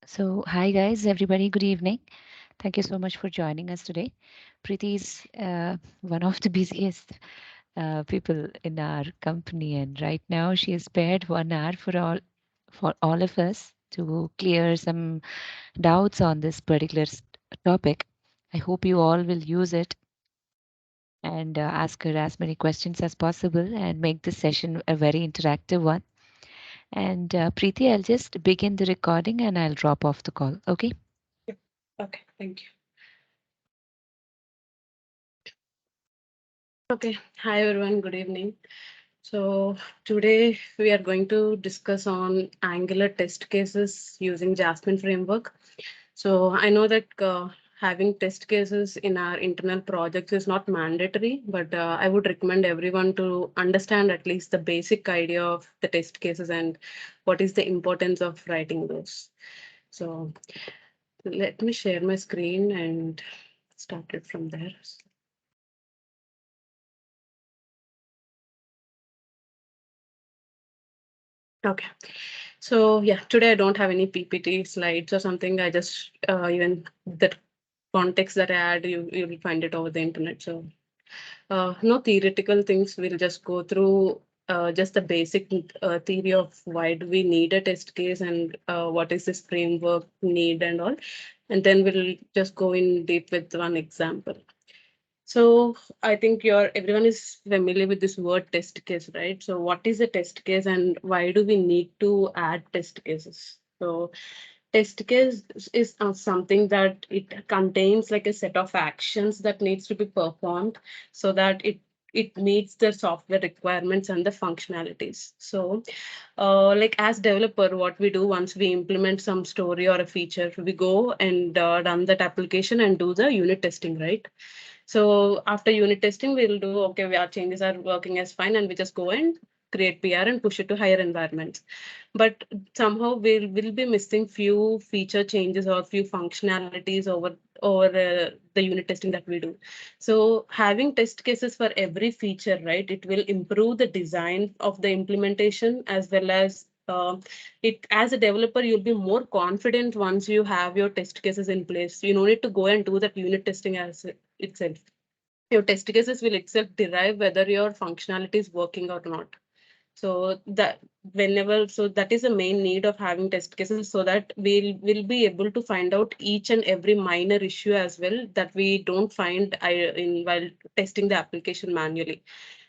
So, hi guys, everybody, good evening. Thank you so much for joining us today. Preeti is one of the busiest people in our company, and right now she has spared 1 hour for all of us to clear some doubts on this particular topic. I hope you all will use it and ask her as many questions as possible and make this session a very interactive one. And Preeti, I'll just begin the recording and I'll drop off the call. Okay. Yep. Okay, thank you. Okay, hi everyone, good evening. So today we are going to discuss on Angular test cases using Jasmine framework. So I know that having test cases in our internal projects is not mandatory, but I would recommend everyone to understand at least the basic idea of the test cases and what is the importance of writing those. So let me share my screen and start it from there. Okay. So yeah, today I don't have any PPT slides or something. I just even the context that I add, you will find it over the internet. So no theoretical things. We'll just go through just the basic theory of why do we need a test case and what is this framework need and all, and then we'll just go in deep with one example. So I think everyone is familiar with this word test case, right? So what is a test case and why do we need to add test cases? So test case is something that it contains like a set of actions that needs to be performed so that it meets the software requirements and the functionalities. So like as developer, what we do once we implement some story or a feature, we go and run that application and do the unit testing, right? So after unit testing, we'll do, okay, our changes are working as fine, and we just go and create PR and push it to higher environments. But somehow we'll be missing few feature changes or few functionalities over the unit testing that we do. So having test cases for every feature, right, it will improve the design of the implementation as well as it as a developer, you'll be more confident once you have your test cases in place. You don't need to go and do that unit testing as itself. Your test cases will itself derive whether your functionality is working or not. So that is the main need of having test cases so that we'll be able to find out each and every minor issue as well that we don't find in while testing the application manually.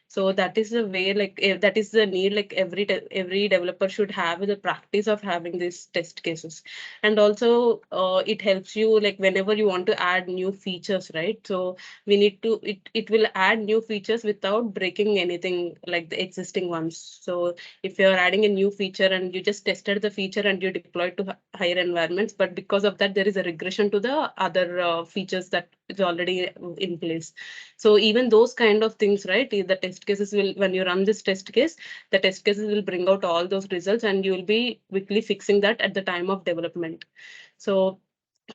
So that is the way, like that is the need, like every developer should have the practice of having these test cases. And also it helps you like whenever you want to add new features, right? So we need to it will add new features without breaking anything like the existing ones. So if you're adding a new feature and you just tested the feature and you deployed to higher environments, but because of that there is a regression to the other features that is already in place. So even those kind of things, right? The test cases will, when you run this test case, the test cases will bring out all those results and you will be quickly fixing that at the time of development. So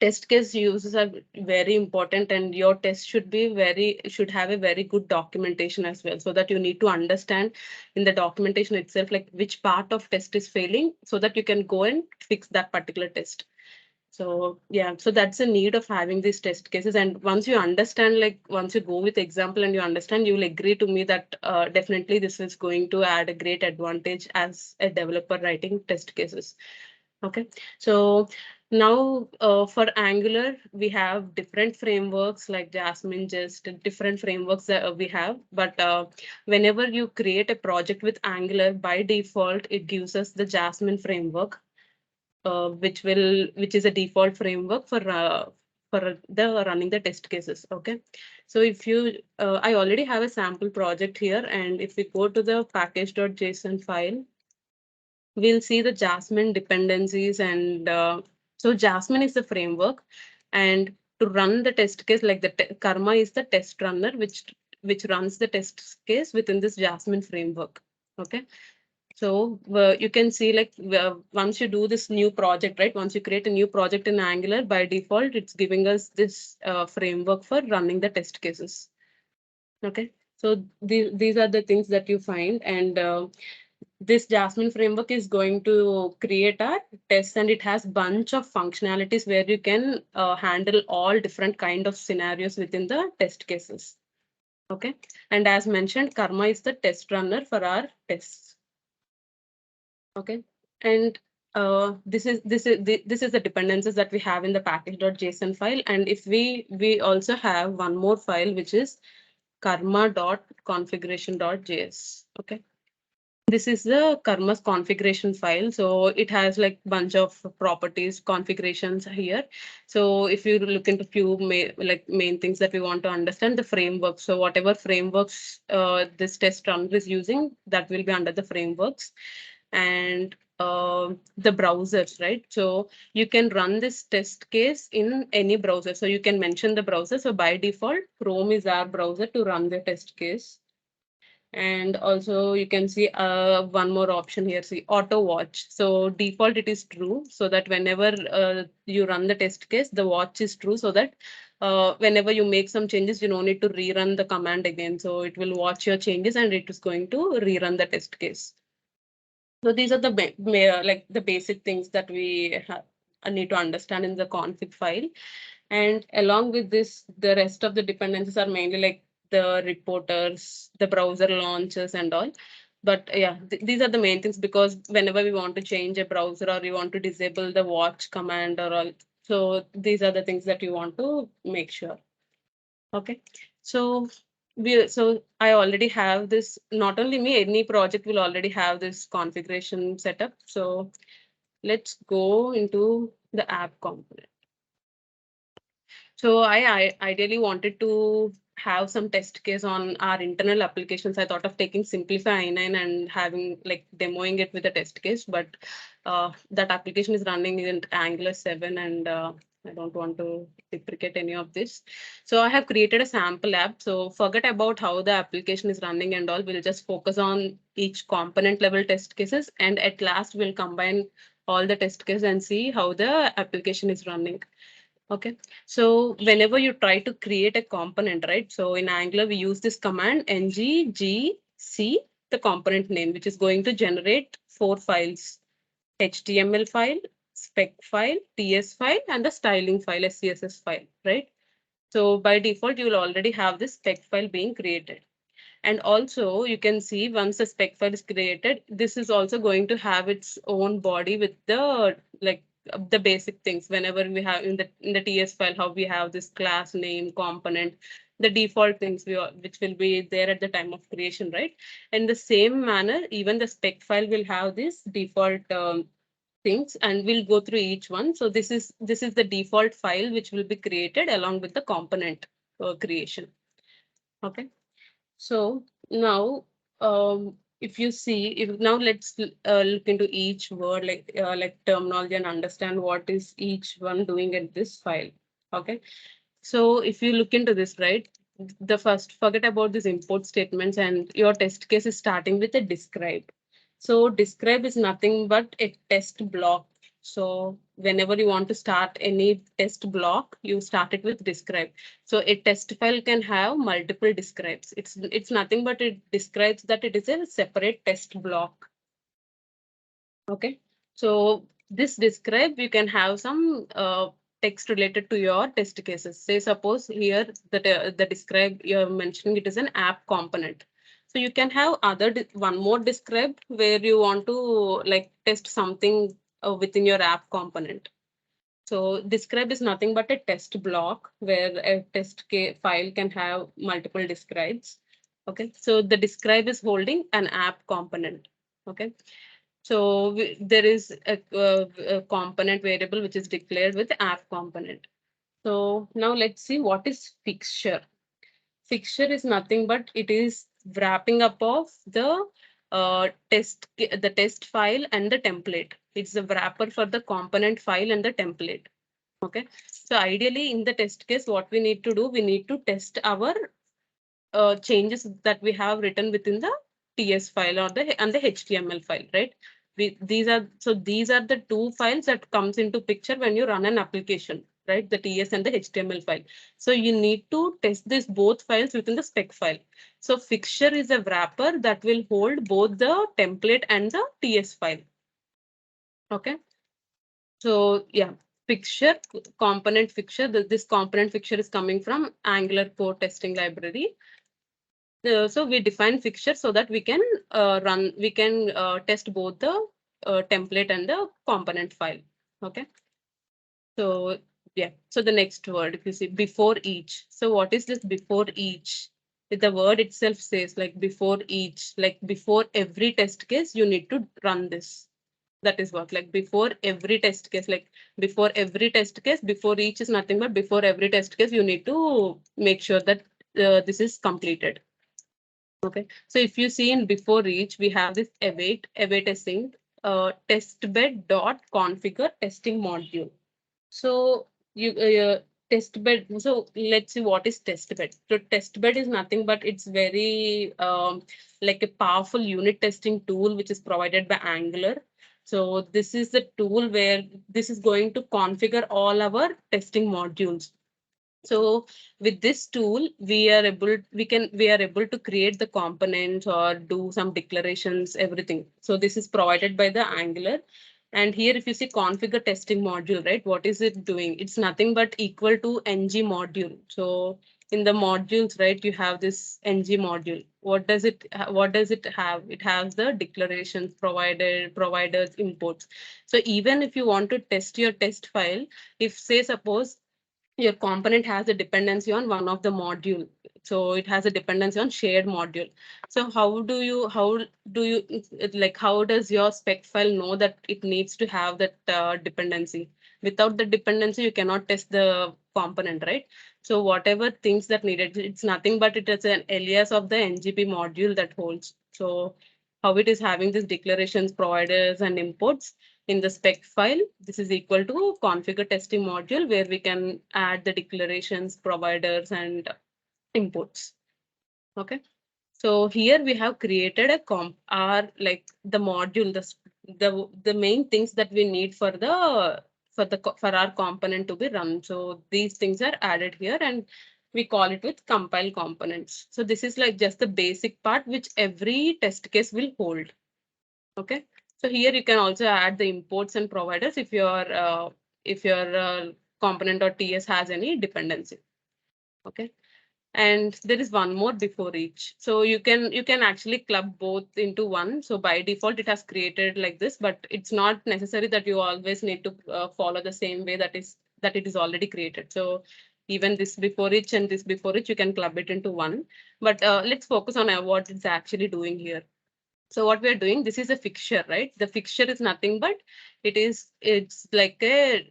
test case uses are very important, and your test should have a very good documentation as well, so that you need to understand in the documentation itself like which part of test is failing so that you can go and fix that particular test. So yeah, so that's the need of having these test cases. And once you understand, like once you go with example and you understand, you will agree to me that definitely this is going to add a great advantage as a developer writing test cases. Okay, so now for Angular, we have different frameworks like Jasmine, just different frameworks that we have. But whenever you create a project with Angular, by default, it gives us the Jasmine framework, which is a default framework for the running the test cases. Okay, so if you I already have a sample project here, and if we go to the package.json file, we'll see the Jasmine dependencies. And so Jasmine is the framework, and to run the test case, like the Karma is the test runner which runs the test case within this Jasmine framework. Okay, so you can see like once you do this new project, right? Once you create a new project in Angular, by default, it's giving us this framework for running the test cases. Okay, so these are the things that you find. And this Jasmine framework is going to create a test, and it has bunch of functionalities where you can handle all different kind of scenarios within the test cases. Okay. And as mentioned, Karma is the test runner for our tests. Okay. And this is the dependencies that we have in the package.json file. And if we also have one more file, which is karma.configuration.js. Okay. This is the Karma's configuration file. So it has like bunch of properties, configurations here. So if you look into few main things that we want to understand, the framework. So whatever frameworks this test runner is using, that will be under the frameworks. And the browsers, right? So you can run this test case in any browser. So you can mention the browser. So by default, Chrome is our browser to run the test case. And also you can see one more option here, see auto watch. So default it is true, so that whenever you run the test case, the watch is true, so that whenever you make some changes, you don't need to rerun the command again. So it will watch your changes and it is going to rerun the test case. So these are the like the basic things that we need to understand in the config file. And along with this, the rest of the dependencies are mainly like the reporters, the browser launches and all. But yeah, these are the main things, because whenever we want to change a browser or we want to disable the watch command or all, so these are the things that you want to make sure. Okay, so I already have this, not only me, any project will already have this configuration setup. So let's go into the app component. So I ideally wanted to have some test case on our internal applications. I thought of taking Simplify i9 and having like demoing it with a test case, but that application is running in Angular 7, and I don't want to deprecate any of this. So I have created a sample app. So forget about how the application is running and all. We'll just focus on each component level test cases, and at last we'll combine all the test cases and see how the application is running. Okay, so whenever you try to create a component, right? So in Angular, we use this command nggc, the component name, which is going to generate 4 files: HTML file, spec file, TS file, and the styling file, a CSS file, right? So by default, you will already have this spec file being created. And also you can see once the spec file is created, this is also going to have its own body with the like the basic things. Whenever we have in the TS file, how we have this class name component, the default things which will be there at the time of creation, right? In the same manner, even the spec file will have this default things, and we'll go through each one. So this is the default file which will be created along with the component creation. Okay. So now, if you see, if now let's look into each word, like terminology, and understand what is each one doing at this file. Okay. So if you look into this, right, the first, forget about these import statements, and your test case is starting with a describe. So describe is nothing but a test block. So whenever you want to start any test block, you start it with describe. So a test file can have multiple describes. It's nothing but it describes that it is a separate test block. Okay, so this describe, you can have some text related to your test cases. Say suppose here that the describe you're mentioning it is an app component. So you can have one more describe where you want to like test something within your app component. So describe is nothing but a test block where a file can have multiple describes. Okay, so the describe is holding an app component. Okay, so there is a component variable which is declared with app component. So now let's see what is fixture. Fixture is nothing but it is wrapping up of the test file and the template. It's the wrapper for the component file and the template. Okay. So ideally in the test case, what we need to do, we need to test our changes that we have written within the TS file or the HTML file, right? These are the two files that comes into picture when you run an application, right? The TS and the HTML file. So you need to test this both files within the spec file. So fixture is a wrapper that will hold both the template and the TS file. Okay. So yeah, fixture, component fixture. This component fixture is coming from Angular core testing library. So we define fixture so that we can test both the template and the component file. Okay. So yeah, so the next word, if you see before each. So what is this before each? The word itself says like before each, like before every test case, you need to run this. That is what, like before every test case, like before every test case, before each is nothing but before every test case, you need to make sure that this is completed. Okay, so if you see in before each, we have this await testing, testbed dot configure testing module. So you test bed. So let's see what is test bed. So test bed is nothing but it's very like a powerful unit testing tool which is provided by Angular. So this is the tool where this is going to configure all our testing modules. So with this tool, we are able to create the components or do some declarations, everything. So this is provided by the Angular. And here, if you see configure testing module, right? What is it doing? It's nothing but equal to ng module. So in the modules, right, you have this ng module. What does it have? It has the declarations providers, imports. So even if you want to test your test file, if say suppose your component has a dependency on one of the module, so it has a dependency on shared module. So how does your spec file know that it needs to have that dependency? Without the dependency you cannot test the component, right? So whatever things that needed, it's nothing but it is an alias of the ngp module that holds. So how it is having these declarations, providers and imports in the spec file, this is equal to configure testing module where we can add the declarations, providers and imports. Okay. So here we have created a comp our like the module, the main things that we need for for our component to be run. So these things are added here and we call it with compile components. So this is like just the basic part which every test case will hold. Okay, so here you can also add the imports and providers if your component or TS has any dependency. Okay, and there is one more before each. So you can actually club both into one. So by default it has created like this, but it's not necessary that you always need to follow the same way that it is already created. So even this before each and this before each, you can club it into one. But let's focus on what it's actually doing here. So what we're doing, this is a fixture, right? The fixture is nothing but it's like a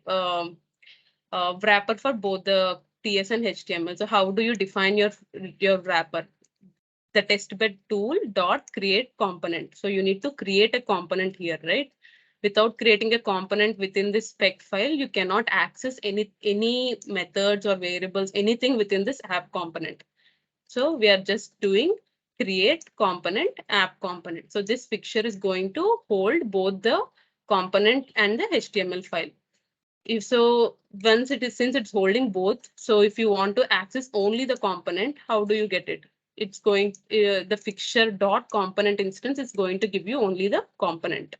wrapper for both the TS and HTML. So how do you define your wrapper? The testbed tool dot create component. So you need to create a component here, right? Without creating a component within this spec file, you cannot access any methods or variables, anything within this app component. So we are just doing create component, app component. So this fixture is going to hold both the component and the HTML file. If so, once it is, since it's holding both, so if you want to access only the component, how do you get it? It's going, the fixture dot component instance is going to give you only the component,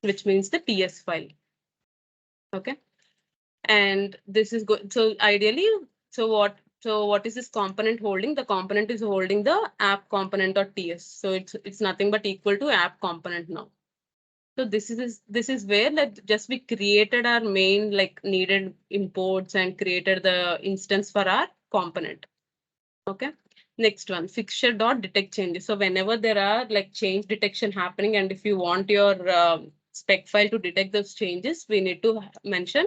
which means the TS file. Okay. And this is good. So ideally, what is this component holding? The component is holding the app component or TS. So it's nothing but equal to app component now. So this is where like just we created our main like needed imports and created the instance for our component. Okay. Next one, fixture dot detect changes. So whenever there are like change detection happening, and if you want your spec file to detect those changes, we need to mention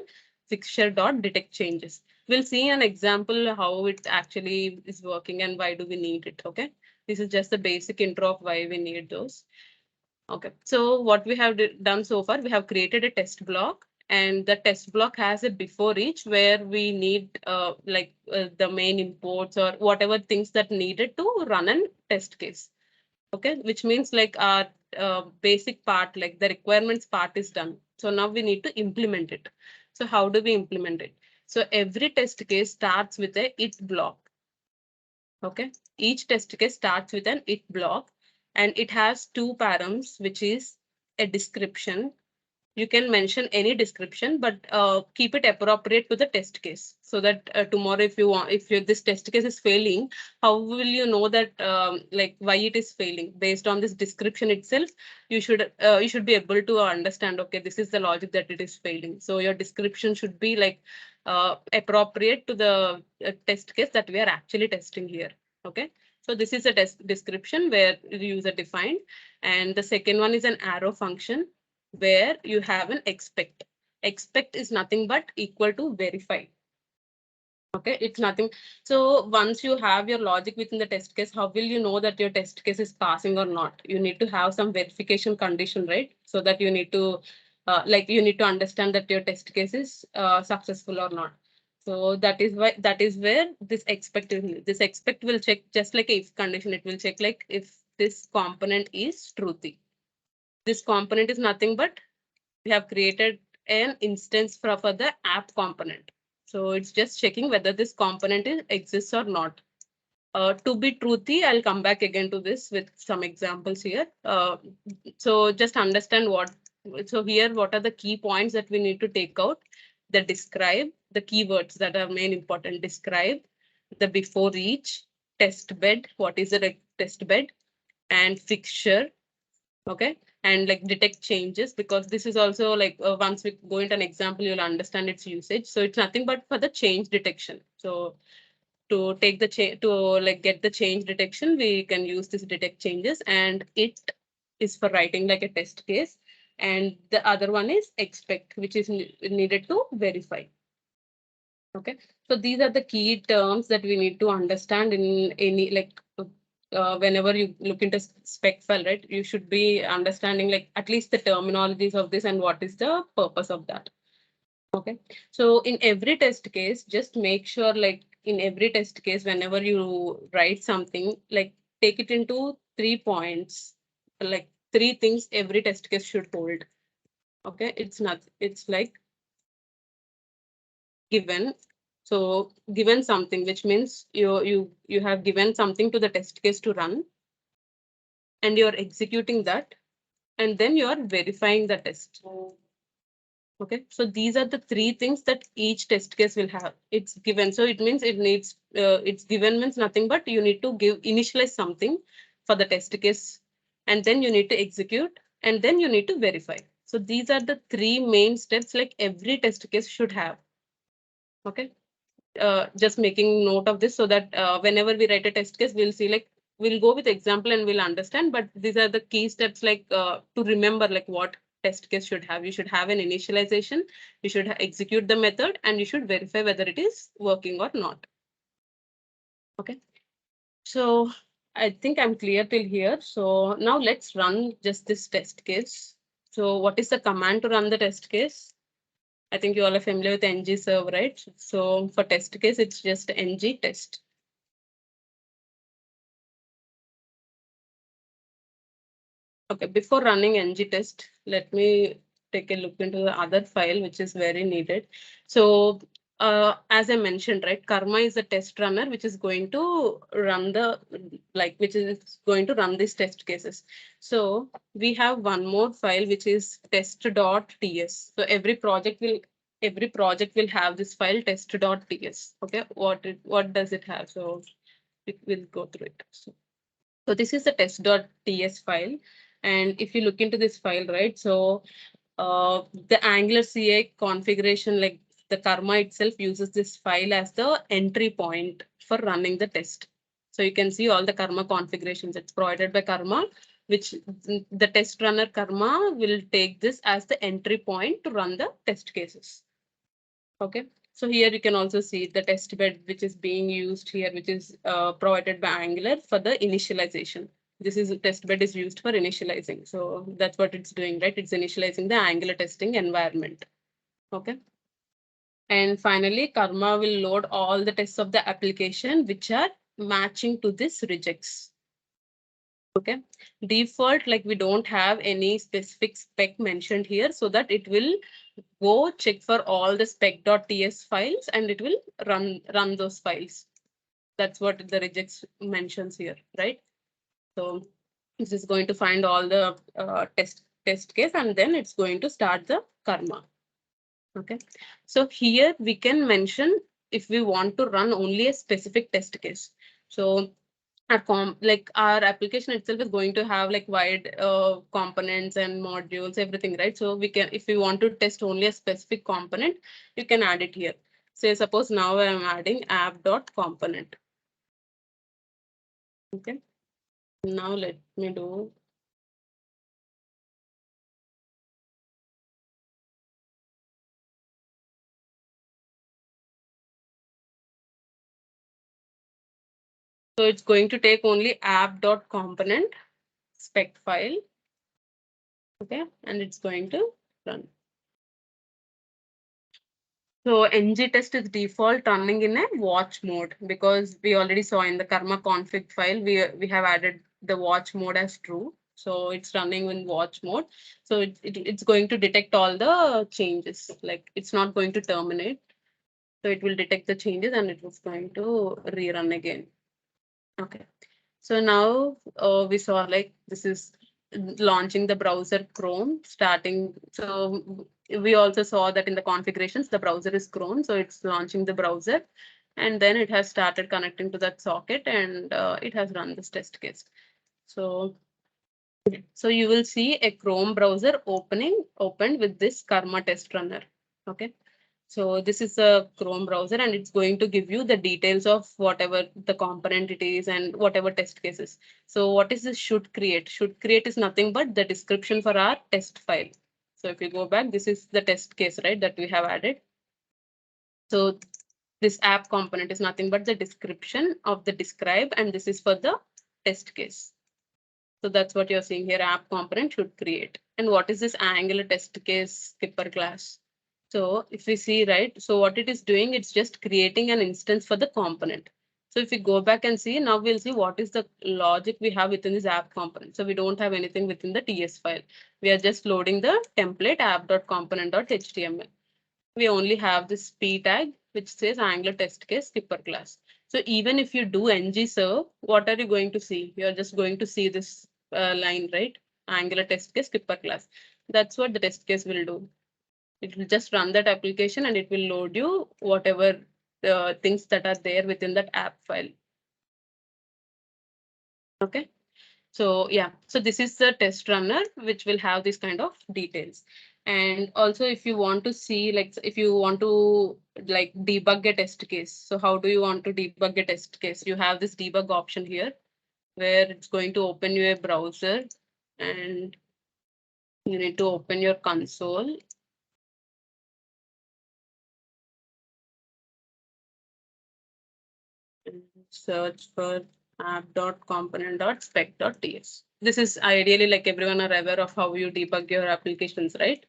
fixture dot detect changes. We'll see an example how it actually is working and why do we need it. Okay. This is just the basic intro of why we need those. Okay, so what we have done so far, we have created a test block, and the test block has a before each where we need the main imports or whatever things that needed to run an test case. Okay, which means like our basic part, like the requirements part is done. So now we need to implement it. So how do we implement it? So every test case starts with a it block. Okay, each test case starts with an it block, and it has two params, which is a description. You can mention any description, but keep it appropriate to the test case, so that tomorrow, if you want, if this test case is failing, how will you know that like why it is failing? Based on this description itself, you should be able to understand, okay, this is the logic that it is failing. So your description should be like appropriate to the test case that we are actually testing here. Okay, so this is a test description where the user defined, and the second one is an arrow function where you have an expect. Expect is nothing but equal to verify. Okay, it's nothing. So once you have your logic within the test case, how will you know that your test case is passing or not? You need to have some verification condition, right? So that you need to you need to understand that your test case is successful or not. So that is where this expect this expect will check, just like if condition, it will check like if this component is truthy. This component is nothing but we have created an instance for the app component. So it's just checking whether this component exists or not. To be truthy, I'll come back again to this with some examples here. So just understand so here, what are the key points that we need to take out? The describe, the keywords that are main important. Describe, the before each, test bed, what is the test bed, and fixture. Okay, and like detect changes, because this is also like once we go into an example, you'll understand its usage. So it's nothing but for the change detection. So to take the change, to like get the change detection, we can use this detect changes, and it is for writing like a test case, and the other one is expect, which is needed to verify. Okay, so these are the key terms that we need to understand in any whenever you look into spec file, right? You should be understanding like at least the terminologies of this and what is the purpose of that. Okay, so in every test case, just make sure like in every test case, whenever you write something, like take it into 3 points, like three things every test case should hold. Okay, it's like given. So given something, which means you have given something to the test case to run, and you're executing that, and then you are verifying the test. Okay, so these are the three things that each test case will have. It's given, so it means it needs it's given means nothing but you need to initialize something for the test case, and then you need to execute, and then you need to verify. So these are the three main steps like every test case should have. Okay, just making note of this so that whenever we write a test case, we'll see like we'll go with example and we'll understand. But these are the key steps like to remember like what test case should have. You should have an initialization, you should execute the method, and you should verify whether it is working or not. Okay, so I think I'm clear till here. So now let's run just this test case. So what is the command to run the test case? I think you all are familiar with ng serve, right? So for test case, it's just ng test. Okay, before running ng test, let me take a look into the other file, which is very needed. So as I mentioned, right, Karma is a test runner, which is going to run which is going to run these test cases. So we have one more file, which is test.ts. So every project will have this file test.ts. Okay, what does it have? So we'll go through it. So this is the test.ts file. And if you look into this file, right, so the Angular CA configuration, like the Karma itself uses this file as the entry point for running the test. So you can see all the Karma configurations it's provided by Karma, which the test runner Karma will take this as the entry point to run the test cases. Okay, so here you can also see the test bed, which is being used here, which is provided by Angular for the initialization. This is test bed is used for initializing. So that's what it's doing, right? It's initializing the Angular testing environment. Okay. And finally, Karma will load all the tests of the application, which are matching to this regex. Okay, default, like we don't have any specific spec mentioned here, so that it will go check for all the spec.ts files and it will run those files. That's what the regex mentions here, right? So this is going to find all the test case, and then it's going to start the karma. Okay, so here we can mention if we want to run only a specific test case. So like our application itself is going to have like wide components and modules, everything, right? So we can, if we want to test only a specific component, you can add it here. Say suppose now I'm adding app.component. Okay, now let me do. So it's going to take only app.component spec file. Okay, and it's going to run. So ng test is default running in a watch mode, because we already saw in the karma config file, we have added the watch mode as true. So it's running in watch mode. So it's going to detect all the changes, like it's not going to terminate. So it will detect the changes and it was going to rerun again. Okay. So now we saw like this is launching the browser Chrome starting. So we also saw that in the configurations, the browser is Chrome. So it's launching the browser, and then it has started connecting to that socket, and it has run this test case. So, so you will see a Chrome browser opened with this Karma test runner. Okay. So this is a Chrome browser, and it's going to give you the details of whatever the component it is and whatever test cases. So what is this should create? Should create is nothing but the description for our test file. So if you go back, this is the test case, right, that we have added. So this app component is nothing but the description of the describe, and this is for the test case. So that's what you're seeing here, app component should create. And what is this Angular test case skipper class? So if we see, right, so what it is doing, it's just creating an instance for the component. So if we go back and see, now we'll see what is the logic we have within this app component. So we don't have anything within the TS file. We are just loading the template app.component.html. We only have this p tag, which says Angular test case skipper class. So even if you do ng serve, what are you going to see? You're just going to see this line, right? Angular test case skipper class. That's what the test case will do. It will just run that application and it will load you whatever things that are there within that app file. Okay. So yeah, so this is the test runner, which will have this kind of details. And also if you want to see, like if you want to like debug a test case. So how do you want to debug a test case? You have this debug option here where it's going to open your browser, and you need to open your console. And search for app.component.spec.ts. This is ideally like everyone are aware of how you debug your applications, right?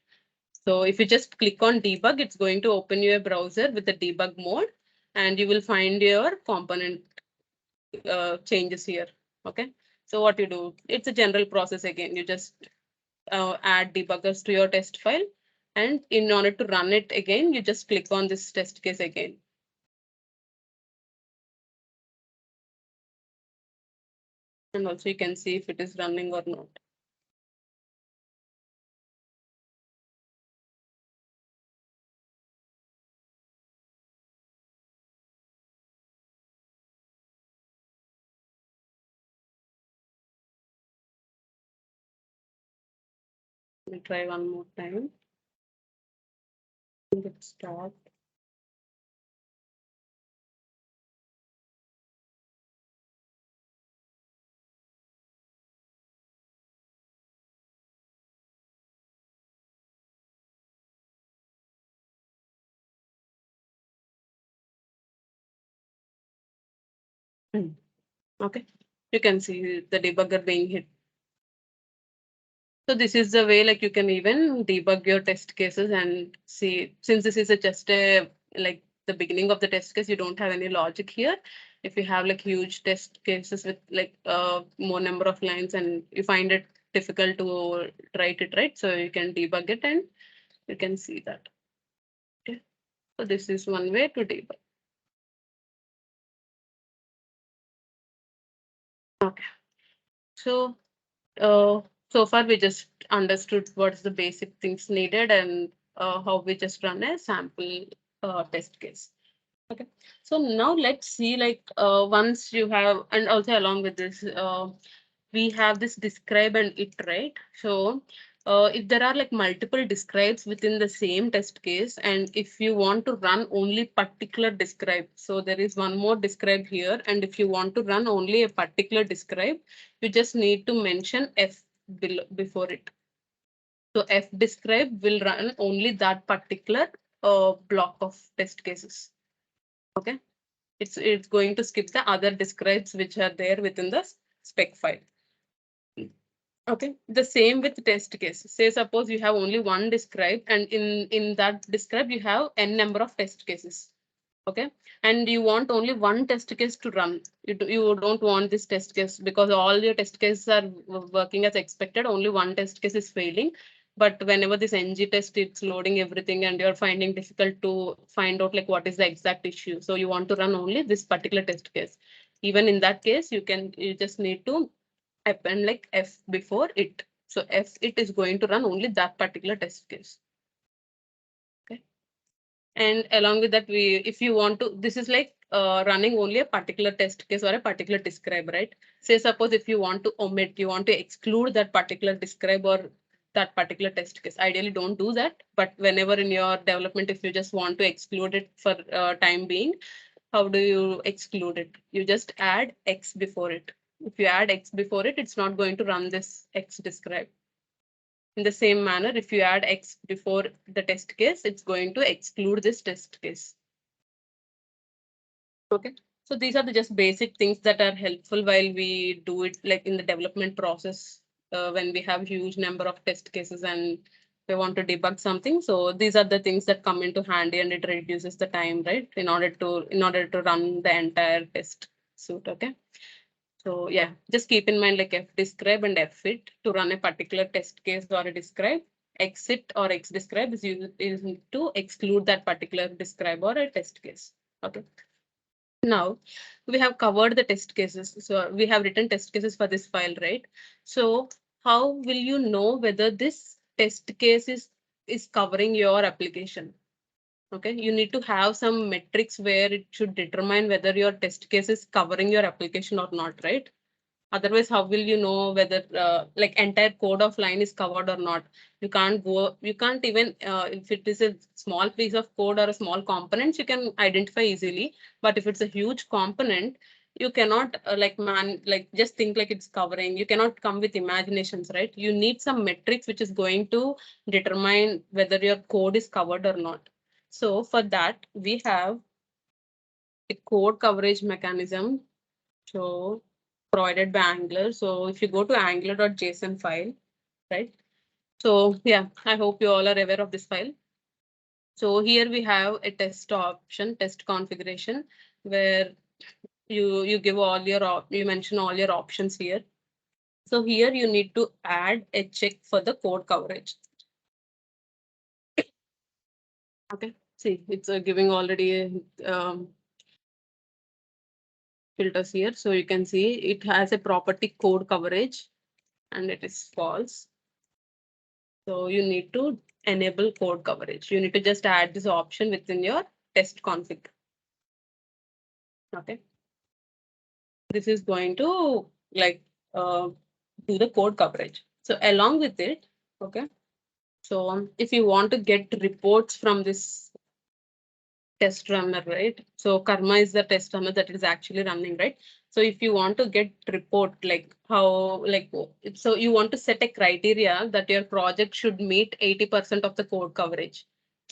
So if you just click on debug, it's going to open your browser with the debug mode, and you will find your component changes here. Okay. So what you do, it's a general process again. You just add debuggers to your test file, and in order to run it again, you just click on this test case again. And also you can see if it is running or not. Let me try one more time. Let's start. Okay, you can see the debugger being hit. So this is the way like you can even debug your test cases and see, since this is just a like the beginning of the test case, you don't have any logic here. if you have like huge test cases with like more number of lines and you find it difficult to write it, right? So you can debug it and you can see that. Okay. So this is one way to debug. Okay. So uh, so far we just understood what's the basic things needed and how we just run a sample test case. Okay, so now let's see like once you have, and also along with this, we have this describe and it, right? So if there are like multiple describes within the same test case, and if you want to run only particular describe, so there is one more describe here, and if you want to run only a particular describe, you just need to mention f before it. So f describe will run only that particular block of test cases. Okay, it's going to skip the other describes which are there within the spec file. Okay, the same with test case. Say suppose you have only one describe, and in that describe you have n number of test cases. Okay, and you want only one test case to run. You don't want this test case because all your test cases are working as expected. Only one test case is failing. But whenever this ng test, it's loading everything and you're finding difficult to find out like what is the exact issue. So you want to run only this particular test case. Even in that case, you just need to append like f before it. So f it is going to run only that particular test case. Okay. And along with that, if you want to, this is like running only a particular test case or a particular describe, right? Say suppose if you want to omit, you want to exclude that particular describe or that particular test case. Ideally, don't do that. But whenever in your development, if you just want to exclude it for time being, how do you exclude it? You just add X before it. If you add X before it, it's not going to run this X describe. In the same manner, if you add X before the test case, it's going to exclude this test case. Okay. So these are the just basic things that are helpful while we do it like in the development process when we have huge number of test cases and we want to debug something. So these are the things that come into handy and it reduces the time, right? In order to run the entire test suite. Okay. So yeah, just keep in mind like f describe and f fit to run a particular test case or a describe. Exit or x describe is used to exclude that particular describe or a test case. Okay. Now we have covered the test cases. So we have written test cases for this file, right? So how will you know whether this test case is covering your application? Okay, you need to have some metrics where it should determine whether your test case is covering your application or not, right? Otherwise, how will you know whether like entire code of line is covered or not? You can't even, if it is a small piece of code or a small components, you can identify easily. But if it's a huge component, you cannot like just think like it's covering. You cannot come with imaginations, right? You need some metrics which is going to determine whether your code is covered or not. So for that, we have a code coverage mechanism. So provided by Angular. So if you go to angular.json file, right? So yeah, I hope you all are aware of this file. So here we have a test option, test configuration, where you give all your you mention all your options here. So here you need to add a check for the code coverage. Okay, see it's giving already filters here. So you can see it has a property code coverage and it is false. So you need to enable code coverage. You need to just add this option within your test config. Okay. This is going to like do the code coverage. So along with it, okay. So if you want to get reports from this test runner, right? So Karma is the test runner that is actually running, right? So if you want to get report like how like so you want to set a criteria that your project should meet 80% of the code coverage.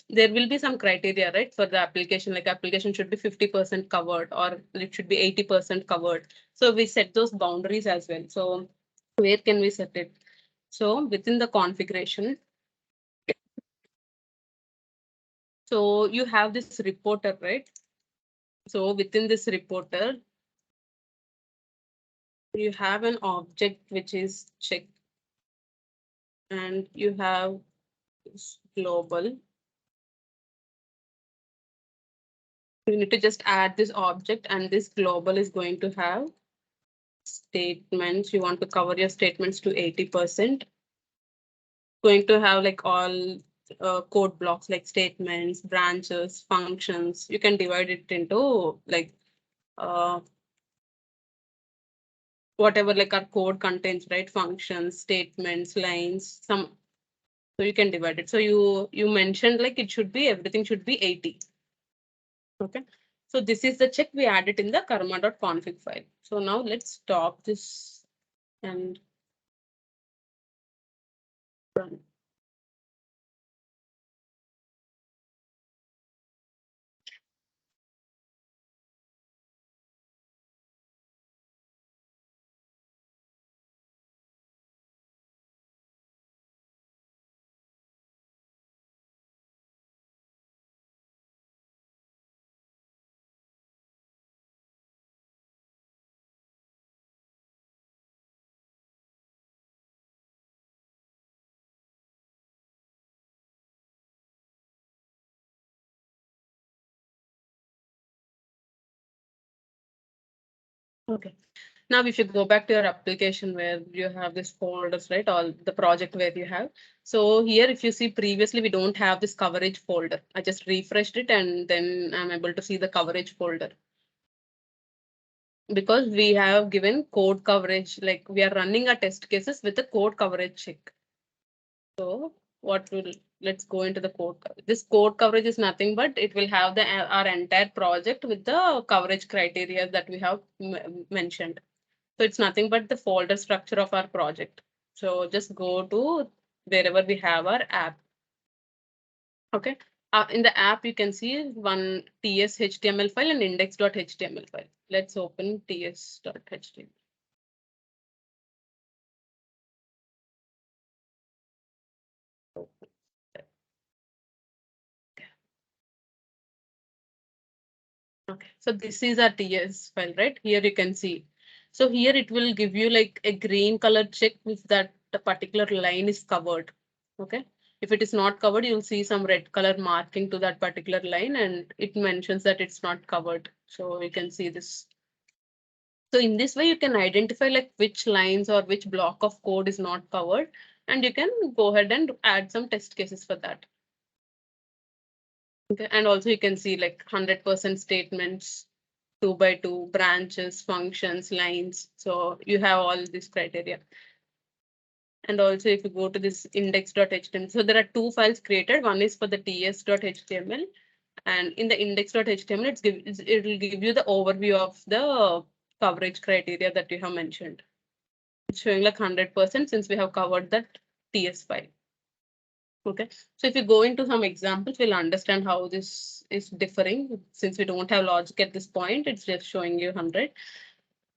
There will be some criteria, right, for the application, like application should be 50% covered or it should be 80% covered. So we set those boundaries as well. So where can we set it? So within the configuration, so you have this reporter, right? So within this reporter, you have an object which is check, and you have global. You need to just add this object, and this global is going to have statements. You want to cover your statements to 80%. Going to have like all code blocks like statements, branches, functions. You can divide it into like uh, whatever like our code contains, right? Functions, statements, lines, some. So you can divide it. So you mentioned like it should be everything should be 80. Okay. So this is the check we added in the karma.config file. So now let's stop this and run. Okay. Now, if you go back to your application where you have this folders, right? All the project where you have. So here, if you see previously, we don't have this coverage folder. I just refreshed it and then I'm able to see the coverage folder. Because we have given code coverage, like we are running our test cases with the code coverage check. So what will, let's go into the code. This code coverage is nothing but it will have the our entire project with the coverage criteria that we have mentioned. So it's nothing but the folder structure of our project. So just go to wherever we have our app. Okay. In the app, you can see one TS HTML file and index.html file. Let's open ts.html. Okay, so this is our TS file, right? Here you can see. So here it will give you like a green color check if that the particular line is covered. Okay. If it is not covered, you'll see some red color marking to that particular line and it mentions that it's not covered. So you can see this. So in this way, you can identify like which lines or which block of code is not covered, and you can go ahead and add some test cases for that. Okay. And also you can see like 100% statements, 2 by 2 branches, functions, lines. So you have all these criteria. And also if you go to this index.html, so there are two files created. One is for the ts.html, and in the index.html, it will give you the overview of the coverage criteria that you have mentioned. It's showing like 100% since we have covered that ts file. Okay, so if you go into some examples, we'll understand how this is differing. Since we don't have logic at this point, it's just showing you 100.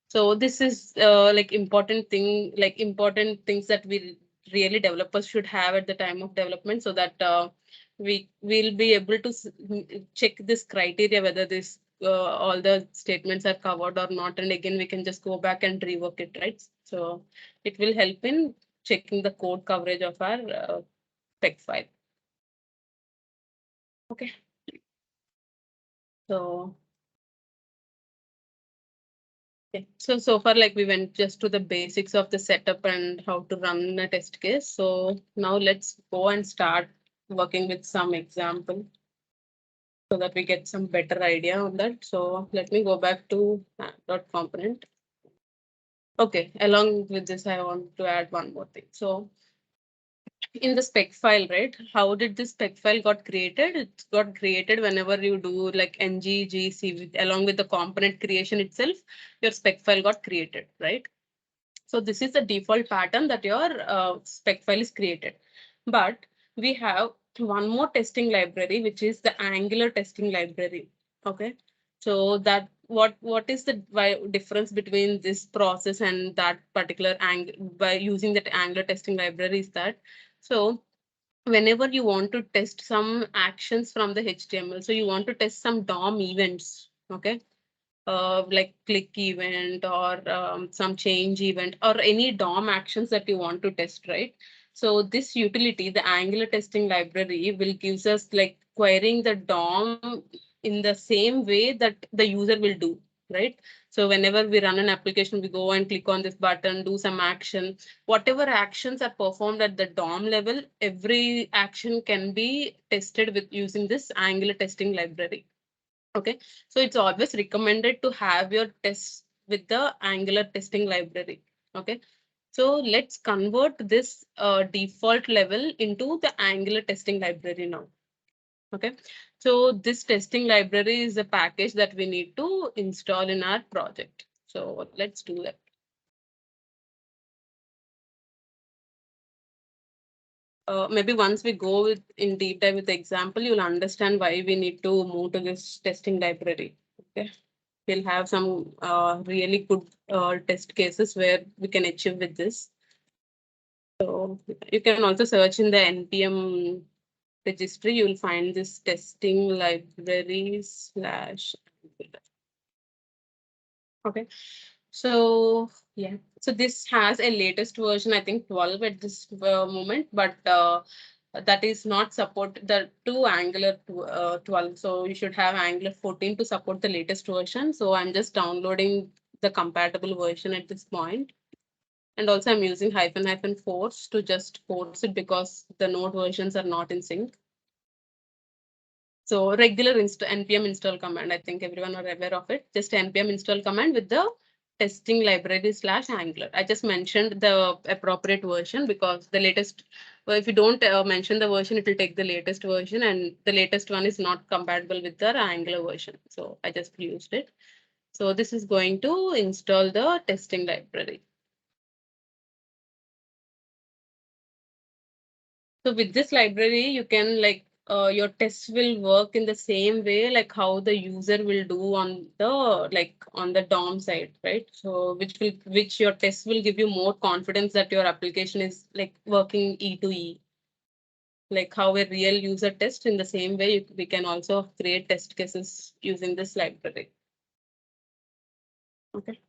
So this is like important things that we really developers should have at the time of development, so that we will be able to check this criteria whether this all the statements are covered or not, and again we can just go back and rework it, right? So it will help in checking the code coverage of our spec file. Okay, so okay. So far, like we went just to the basics of the setup and how to run a test case. So now let's go and start working with some example so that we get some better idea on that. So let me go back to dot component. Okay, along with this, I want to add one more thing. So in the spec file, right? How did this spec file got created? It got created whenever you do like ngGC along with the component creation itself, your spec file got created, right? So this is the default pattern that your spec file is created. But we have one more testing library, which is the Angular testing library. Okay. So that what is the difference between this process and that particular by using that Angular testing library is that so whenever you want to test some actions from the HTML, so you want to test some DOM events. Okay. like click event or some change event or any DOM actions that you want to test, right? So this utility, the Angular testing library, will gives us like querying the DOM in the same way that the user will do, right? So whenever we run an application, we go and click on this button, do some action. Whatever actions are performed at the DOM level, every action can be tested with using this Angular testing library. Okay, so it's always recommended to have your tests with the Angular testing library. Okay, so let's convert this default level into the Angular testing library now. Okay, so this testing library is a package that we need to install in our project. So let's do that. Maybe once we go with in deep dive with the example, you'll understand why we need to move to this testing library. Okay, we'll have some really good test cases where we can achieve with this. So you can also search in the NPM registry. You will find this testing library slash. Okay, so yeah, so this has a latest version, I think 12 at this moment, but that is not support the two Angular 12. So you should have Angular 14 to support the latest version. So I'm just downloading the compatible version at this point. And also I'm using hyphen force to just force it because the node versions are not in sync. So regular npm install command, I think everyone are aware of it. Just npm install command with the testing library slash Angular. I just mentioned the appropriate version because the latest, well, if you don't mention the version, it will take the latest version and the latest one is not compatible with the Angular version. So I just used it. So this is going to install the testing library. So with this library, you can like your tests will work in the same way like how the user will do on the like on the DOM side, right? So which your tests will give you more confidence that your application is like working E to E, like how a real user test in the same way we can also create test cases using this library. Okay.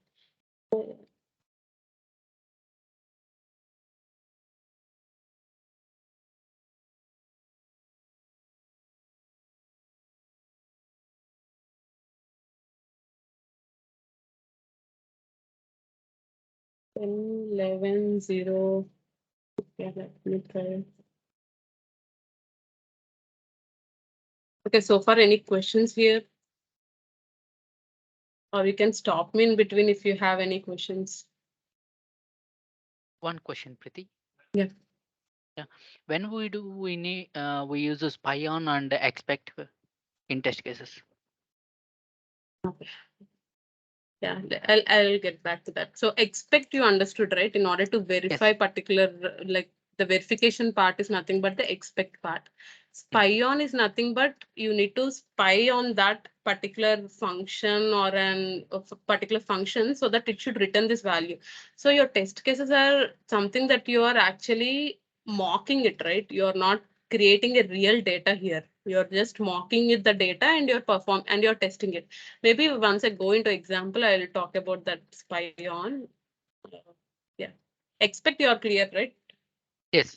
10, 11, 0. Yeah, let me try. Okay, so far any questions here? Or you can stop me in between if you have any questions. One question, Priti. Yeah. Yeah. When we do we need we use this Pion and expect in test cases. Yeah, I'll get back to that. So expect you understood, right? In order to verify Yes. particular, like the verification part is nothing but the expect part. Mm. Spy on is nothing but you need to spy on that particular function or particular function so that it should return this value. So your test cases are something that you are actually mocking it, right? You're not creating a real data here. You're just mocking it the data and you're testing it. Maybe once I go into example, I'll talk about that spy on. Uh, yeah. Expect you're clear, right? Yes.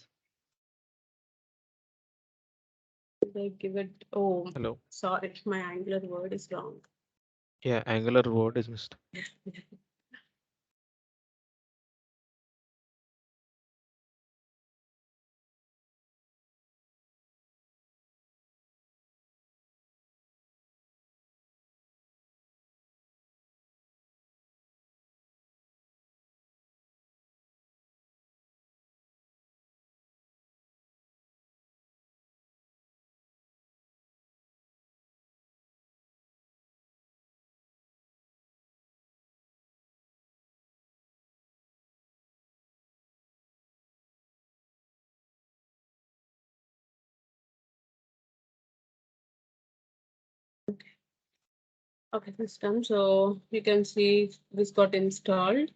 Did I give it? Oh, Hello. sorry, my Angular word is wrong. Yeah, Angular word is missed. Okay, this done. So you can see this got installed.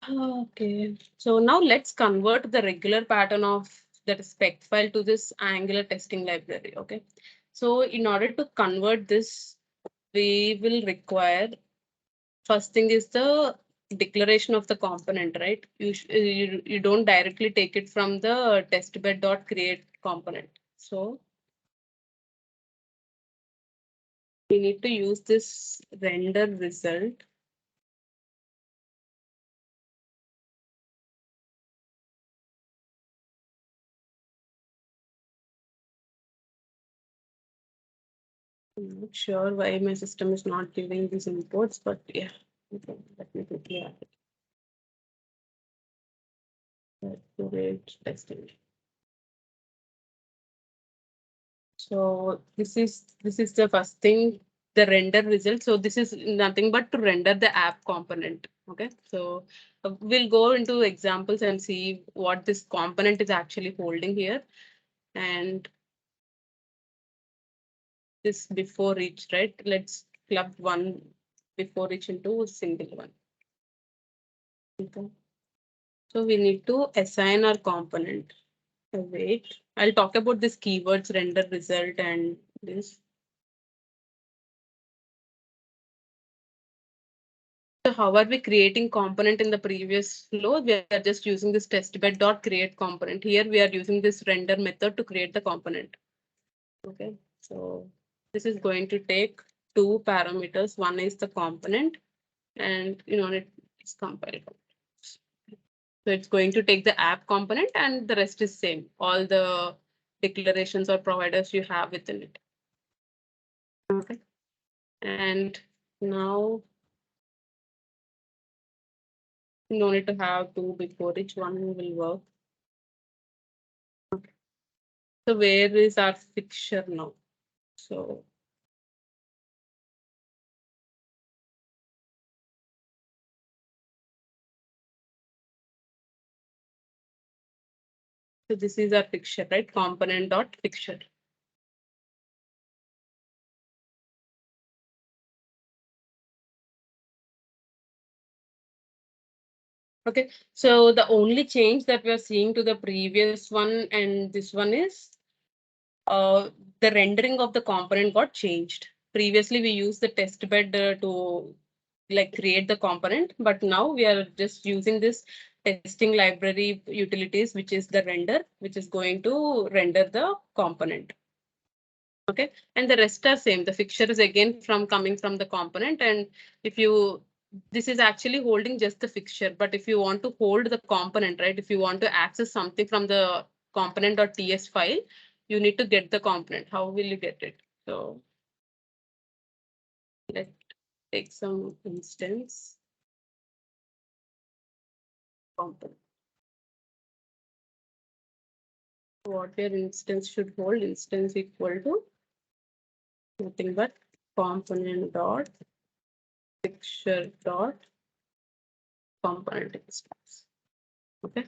Okay, so now let's convert the regular pattern of that spec file to this Angular testing library. Okay, so in order to convert this, we will require, first thing is the declaration of the component, right? You don't directly take it from the testbed.create component. So we need to use this render result. I'm not sure why my system is not giving these imports, but yeah, okay, let me quickly add it. Create testing. So this is the first thing, the render result. So this is nothing but to render the app component. Okay, so we'll go into examples and see what this component is actually holding here. And this before each, right? Let's club one before each into a single one. Okay. So we need to assign our component. Wait, I'll talk about this keywords render result and this. So how are we creating component in the previous flow? We are just using this testbed.create component. Here we are using this render method to create the component. Okay, so this is going to take two parameters. One is the component and it's compiled. So it's going to take the app component and the rest is same. All the declarations or providers you have within it. Okay, and now no need to have two before each one will work. So where is our fixture now? So this is our fixture, right? Component dot fixture. Okay, so the only change that we are seeing to the previous one and this one is the rendering of the component got changed. Previously, we used the test bed to like create the component, but now we are just using this testing library utilities, which is the render, which is going to render the component. Okay, and the rest are same. The fixture is again from coming from the component, and if you this is actually holding just the fixture, but if you want to hold the component, right? If you want to access something from the component.ts file, you need to get the component. How will you get it? So let's take some instance component. What your instance should hold? Instance equal to nothing but component dot fixture dot component instance. Okay.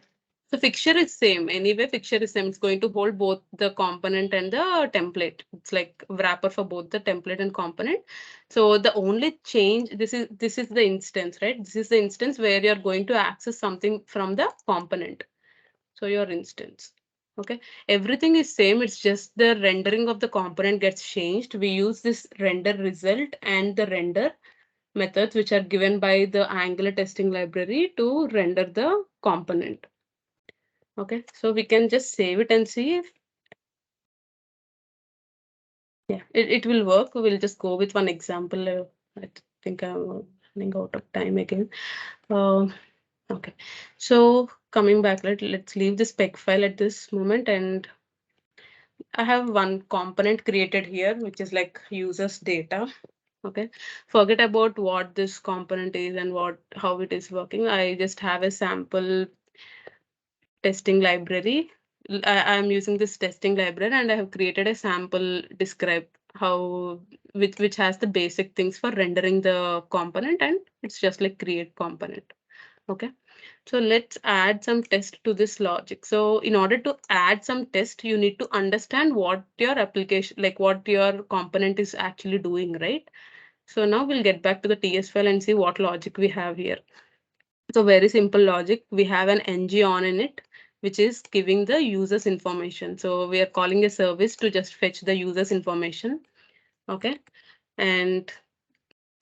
So fixture is same. Anyway, fixture is same. It's going to hold both the component and the template. It's like wrapper for both the template and component. So the only change, this is the instance, right? This is the instance where you're going to access something from the component. So your instance. Okay, everything is same. It's just the rendering of the component gets changed. We use this render result and the render methods which are given by the Angular testing library to render the component. Okay, so we can just save it and see if yeah, it will work. We'll just go with one example. I think I'm running out of time again. Okay, so coming back, let's leave the spec file at this moment, and I have one component created here, which is like users data. Okay, forget about what this component is and how it is working. I just have a sample testing library. I'm using this testing library and I have created a sample describe how which has the basic things for rendering the component, and it's just like create component. Okay, so let's add some test to this logic. So in order to add some test, you need to understand what your application, like what your component is actually doing, right? So now we'll get back to the TS file and see what logic we have here. So very simple logic. We have an ng on in it, which is giving the user's information. So we are calling a service to just fetch the user's information. Okay. And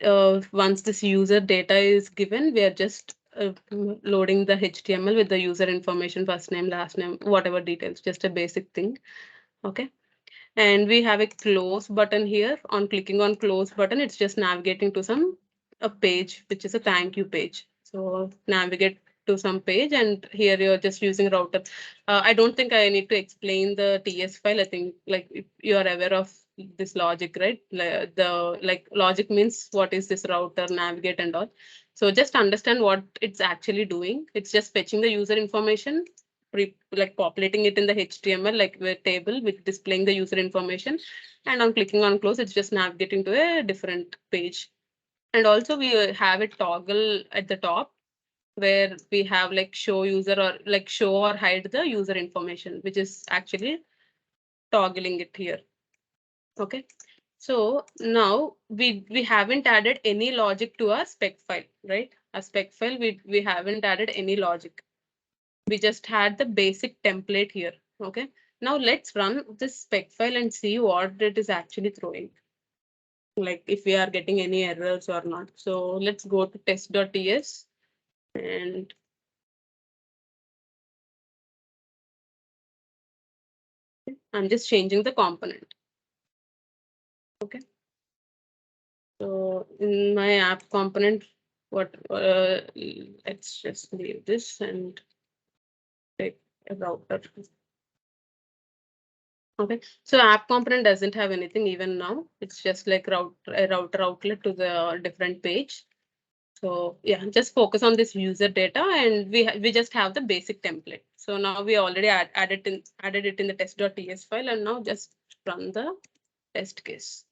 once this user data is given, we are just loading the HTML with the user information, first name, last name, whatever details, just a basic thing. Okay. And we have a close button here. On clicking on close button, it's just navigating to a page, which is a thank you page. So navigate to some page, and here you're just using router. I don't think I need to explain the TS file. I think like if you are aware of this logic, right? The logic means what is this router, navigate and all. So just understand what it's actually doing. It's just fetching the user information, like populating it in the HTML like the table with displaying the user information, and on clicking on close, it's just navigating to a different page. And also we have a toggle at the top where we have like show user or like show or hide the user information, which is actually toggling it here. Okay. So now we haven't added any logic to our spec file, right? A spec file, we haven't added any logic. We just had the basic template here. Okay. Now let's run this spec file and see what it is actually throwing. Like if we are getting any errors or not. So let's go to test.ts and I'm just changing the component. Okay. So in my app component, let's just leave this and take a router. Okay, so app component doesn't have anything even now. It's just like a router outlet to the different page. So yeah, just focus on this user data, and we just have the basic template. So now we already added it in the test.ts file, and now just run the test case.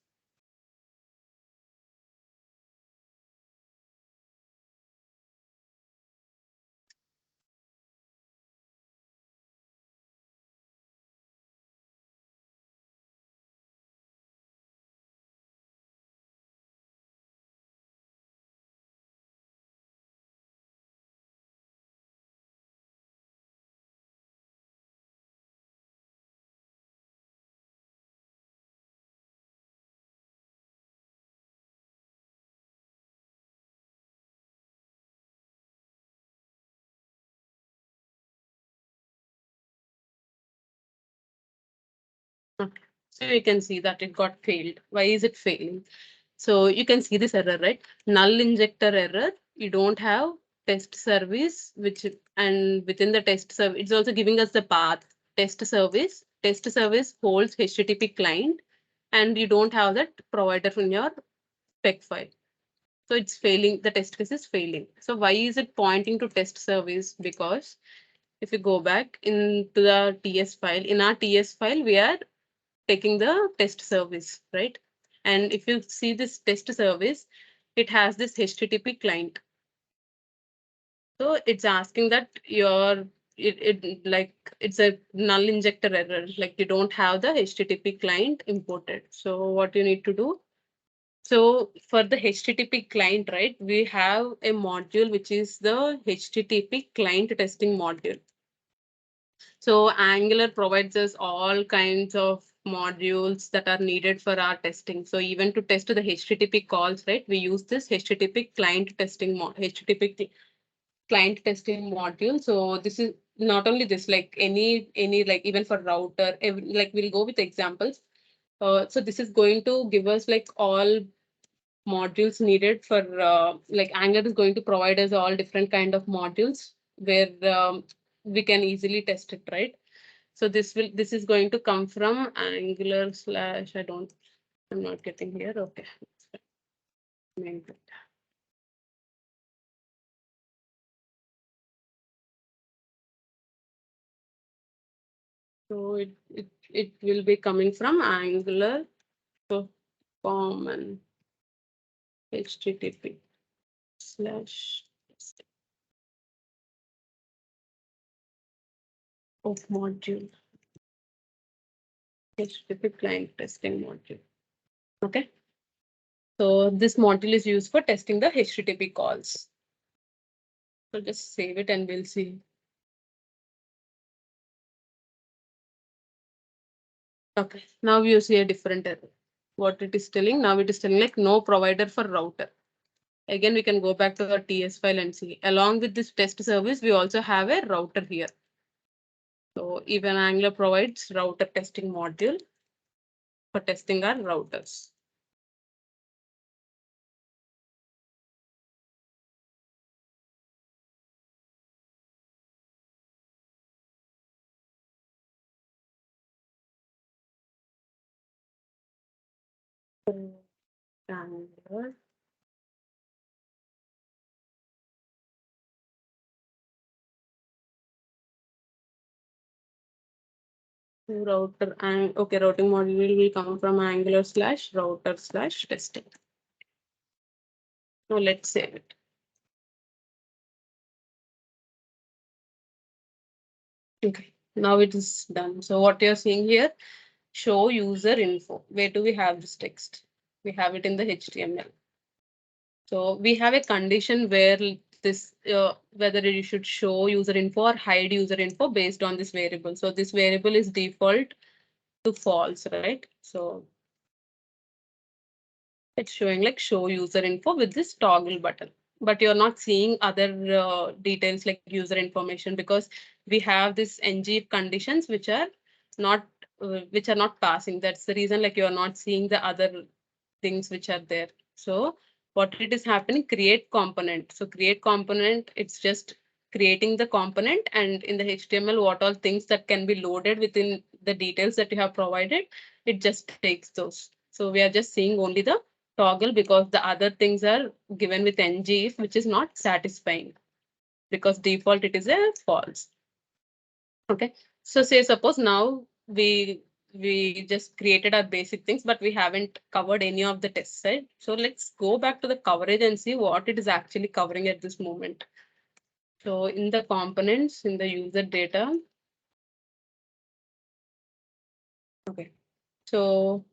Okay. So you can see that it got failed. Why is it failing? So you can see this error, right? Null injector error. You don't have test service, and within the test service, it's also giving us the path test service. Test service holds HTTP client, and you don't have that provider in your spec file. So it's failing. The test case is failing. So why is it pointing to test service? Because if you go back into the TS file, in our TS file, we are taking the test service, right? And if you see this test service, it has this HTTP client. So it's asking that it's a null injector error, like you don't have the HTTP client imported. So what you need to do? So for the HTTP client, right, we have a module which is the HTTP client testing module. So Angular provides us all kinds of modules that are needed for our testing. So even to test the HTTP calls, right, we use this HTTP client testing HTTP client testing module. So this is not only this, like any like even for router, like we'll go with examples. So this is going to give us like all modules needed for like Angular is going to provide us all different kind of modules where we can easily test it, right? So this is going to come from Angular slash I'm not getting here. Okay. So it will be coming from Angular. So common HTTP slash of module HTTP client testing module. Okay. So this module is used for testing the HTTP calls. So just save it and we'll see. Okay, now you see a different error. what it is telling. Now it is telling like no provider for router. Again, we can go back to our TS file and see. Along with this test service, we also have a router here. So even Angular provides router testing module for testing our routers. Angular. Router and okay, routing module will come from Angular / router / testing. Now let's save it. Okay, now it is done. So what you're seeing here, show user info. Where do we have this text? We have it in the HTML. So we have a condition where this whether you should show user info or hide user info based on this variable. So this variable is default to false, right? So it's showing like show user info with this toggle button, but you're not seeing other details like user information because we have this ng conditions not which are not passing. That's the reason like you're not seeing the other things which are there. So what it is happening, create component. So create component, it's just creating the component, and in the HTML, what all things that can be loaded within the details that you have provided, it just takes those. So we are just seeing only the toggle because the other things are given with ng if, which is not satisfying because default it is a false. Okay, so say suppose now we just created our basic things, but we haven't covered any of the tests, right? So let's go back to the coverage and see what it is actually covering at this moment. So in the components, in the user data. Okay, so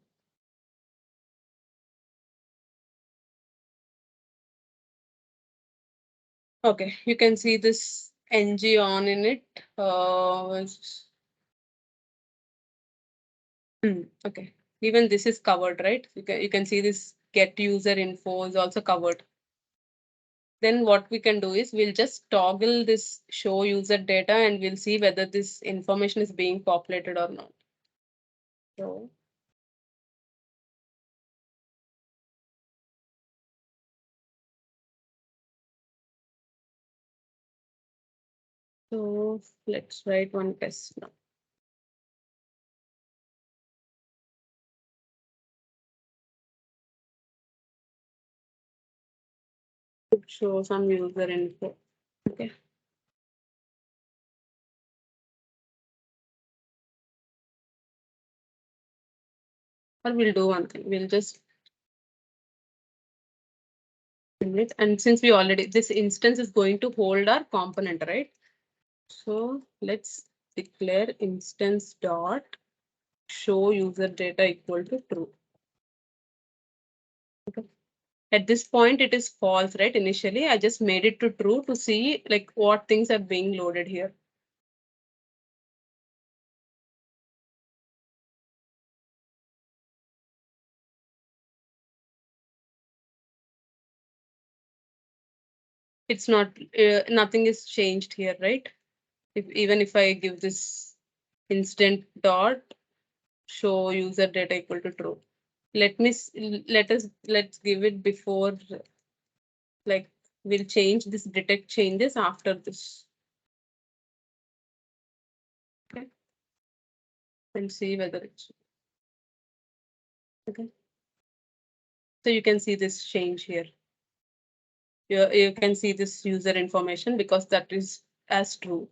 okay, you can see this ng on in it. Okay, even this is covered, right? You can see this get user info is also covered. Then what we can do is we'll just toggle this show user data and we'll see whether this information is being populated or not. So so let's write one test now. Show some user info. Okay. Or we'll do one thing. We'll just it. And since we already this instance is going to hold our component, right? So let's declare instance dot show user data equal to true. Okay. At this point, it is false, right? Initially, I just made it to true to see like what things are being loaded here. It's not, nothing is changed here, right? Even if I give this instant dot show user data equal to true. Let's give it before, like we'll change this detect changes after this. Okay. And see whether it's okay. So you can see this change here. You can see this user information because that is as true.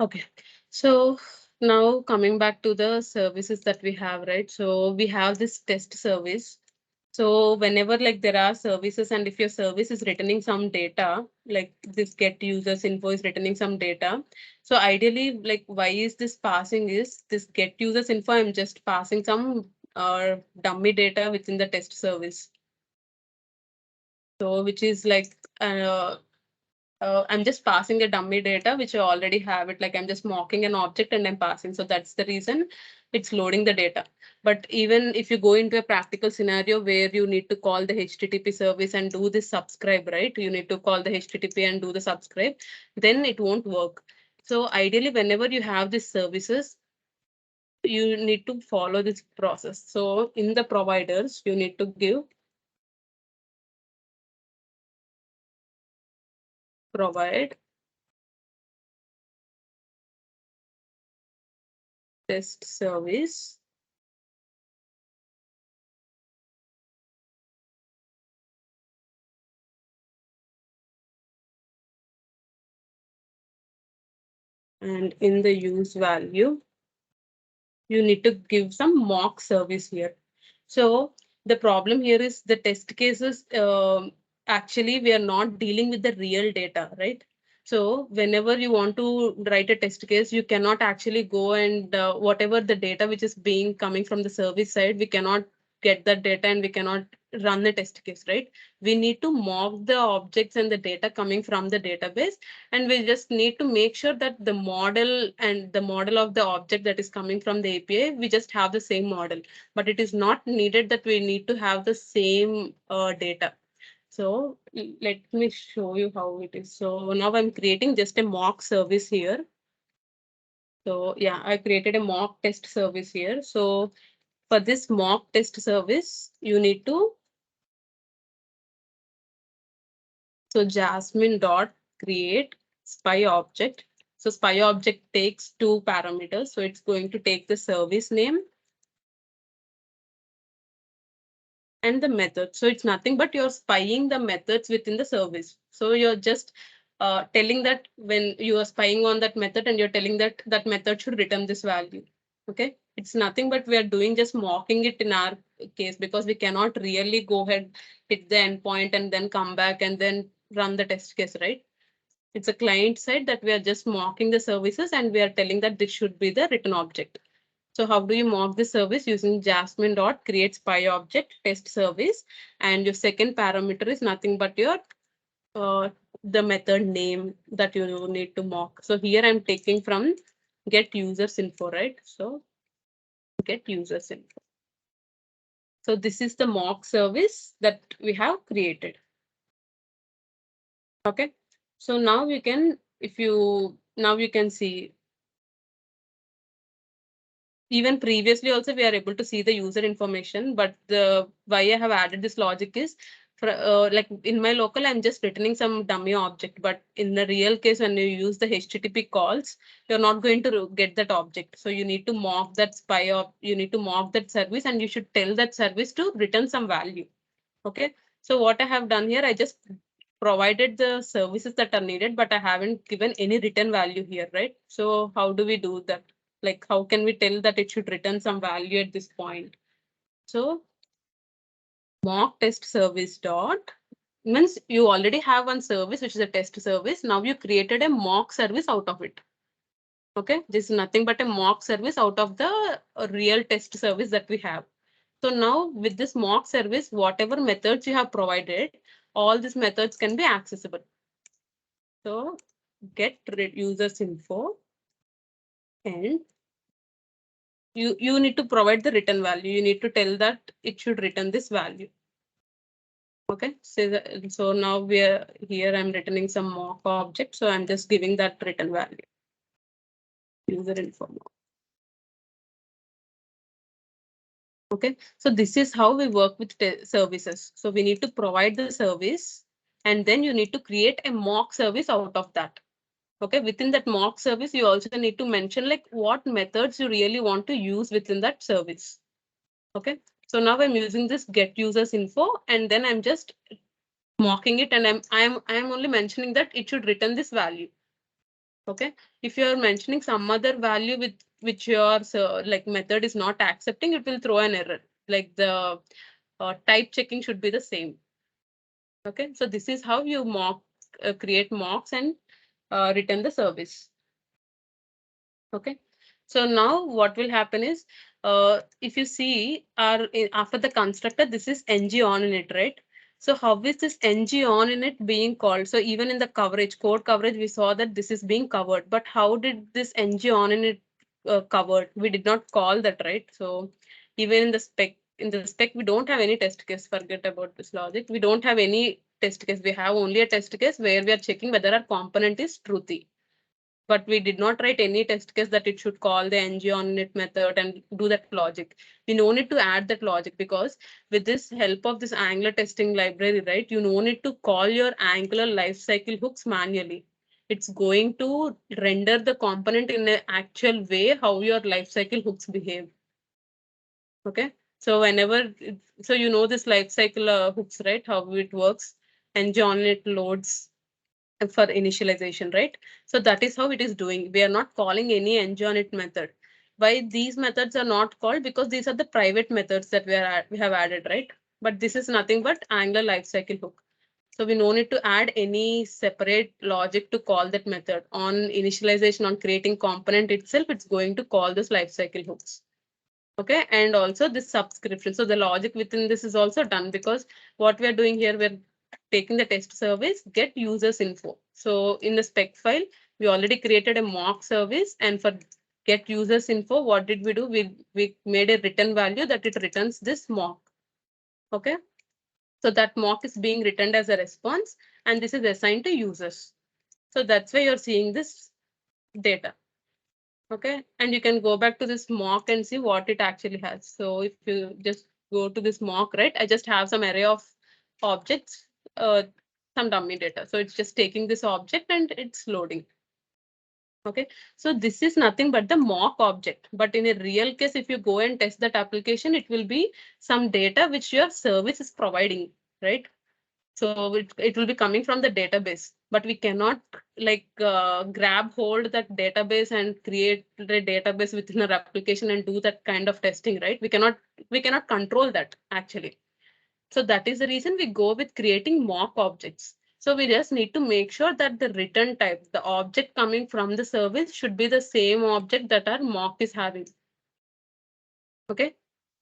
Okay, so now coming back to the services that we have, right? So we have this test service. So whenever like there are services and if your service is returning some data, like this get users info is returning some data. So ideally, like why is this passing is this get users info? I'm just passing some dummy data within the test service. So which is like I'm just passing a dummy data which I already have it, like I'm just mocking an object and I'm passing. So that's the reason it's loading the data. But even if you go into a practical scenario where you need to call the HTTP service and do this subscribe, right? You need to call the HTTP and do the subscribe, then it won't work. So ideally, whenever you have these services, you need to follow this process. So in the providers, you need to give provide test service, and in the use value, you need to give some mock service here. So the problem here is the test cases, actually we are not dealing with the real data, right? So whenever you want to write a test case, you cannot actually go and whatever the data which is being coming from the service side, we cannot get that data and we cannot run the test case, right? We need to mock the objects and the data coming from the database, and we just need to make sure that the model and the model of the object that is coming from the API, we just have the same model, but it is not needed that we need to have the same data. So let me show you how it is. So now I'm creating just a mock service here. So yeah, I created a mock test service here. So for this mock test service, you need to, so Jasmine dot create spy object. So spy object takes two parameters. So it's going to take the service name and the method. So it's nothing but you're spying the methods within the service. So you're just telling that when you are spying on that method and you're telling that that method should return this value. Okay, it's nothing but we are doing just mocking it in our case, because we cannot really go ahead, hit the endpoint and then come back and then run the test case, right? It's a client side that we are just mocking the services and we are telling that this should be the return object. So how do you mock the service? Using Jasmine dot create spy object test service, and your second parameter is nothing but your the method name that you need to mock. So here I'm taking from get users info, right? So get users info. So this is the mock service that we have created. Okay. So now you can, if you now you can see, even previously also we are able to see the user information, but the why I have added this logic is for like in my local, I'm just returning some dummy object, but in the real case, when you use the HTTP calls, you're not going to get that object. So you need to mock that spy op, you need to mock that service and you should tell that service to return some value. Okay. So what I have done here, I just provided the services that are needed, but I haven't given any return value here, right? So how do we do that? Like, how can we tell that it should return some value at this point? So mock test service dot means you already have one service, which is a test service. Now you created a mock service out of it. Okay, this is nothing but a mock service out of the real test service that we have. So now with this mock service, whatever methods you have provided, all these methods can be accessible. So get users info, and you need to provide the return value. You need to tell that it should return this value. Okay, so now we are here. I'm returning some mock object. So I'm just giving that return value. User info. Okay, so this is how we work with services. So we need to provide the service and then you need to create a mock service out of that. Okay, within that mock service, you also need to mention like what methods you really want to use within that service. Okay, so now I'm using this get users info and then I'm just mocking it and I'm only mentioning that it should return this value. Okay, if you are mentioning some other value with which your like method is not accepting, it will throw an error. Like the type checking should be the same. Okay, so this is how you mock create mocks and return the service. Okay, So now what will happen is, if you see after the constructor, this is ng on in it, right? So how is this ng on in it being called? So even in the coverage, code coverage, we saw that this is being covered. But how did this ng on in it covered? We did not call that, right? So even in the spec, we don't have any test case. Forget about this logic. We don't have any test case. We have only a test case where we are checking whether our component is truthy. But we did not write any test case that it should call the ng on init method and do that logic. We no need to add that logic because with this help of this Angular testing library, right, you no need to call your Angular lifecycle hooks manually. It's going to render the component in an actual way how your lifecycle hooks behave. Okay, so so you know this lifecycle hooks, right? How it works, and on it loads for initialization, right? So that is how it is doing. We are not calling any ng on it method. Why these methods are not called? Because these are the private methods that we have added, right? But this is nothing but Angular lifecycle hook. So we no need to add any separate logic to call that method. On initialization, on creating component itself, it's going to call this lifecycle hooks. Okay, and also this subscription. So the logic within this is also done because what we are doing here, we're taking the test service, get users info. So in the spec file, we already created a mock service, and for get users info, what did we do? We made a return value that it returns this mock. Okay, so that mock is being returned as a response, and this is assigned to users. So that's why you're seeing this data. Okay, and you can go back to this mock and see what it actually has. So if you just go to this mock, right, I just have some array of objects, some dummy data. So it's just taking this object and it's loading. Okay, so this is nothing but the mock object. But in a real case, if you go and test that application, it will be some data which your service is providing, right? So it will be coming from the database, but we cannot like grab hold that database and create the database within our application and do that kind of testing, right? We cannot control that actually. So that is the reason we go with creating mock objects. So we just need to make sure that the return type, the object coming from the service should be the same object that our mock is having. Okay,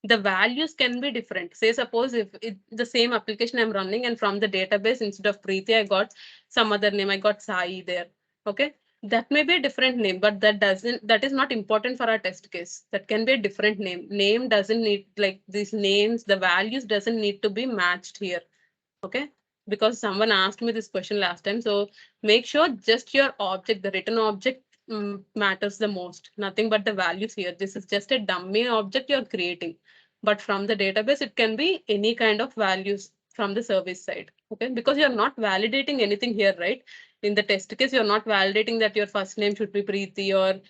the values can be different. Say suppose if the same application I'm running and from the database instead of Preeti I got some other name, I got Sai there. Okay, that may be a different name, but that is not important for our test case. That can be a different name. Name doesn't need, like, these names, the values doesn't need to be matched here. Okay, because someone asked me this question last time. So make sure just your object, the written object, matters the most. Nothing but the values here. This is just a dummy object you're creating. But from the database, it can be any kind of values from the service side. Okay, because you're not validating anything here, right? In the test case, you're not validating that your first name should be Preeti, or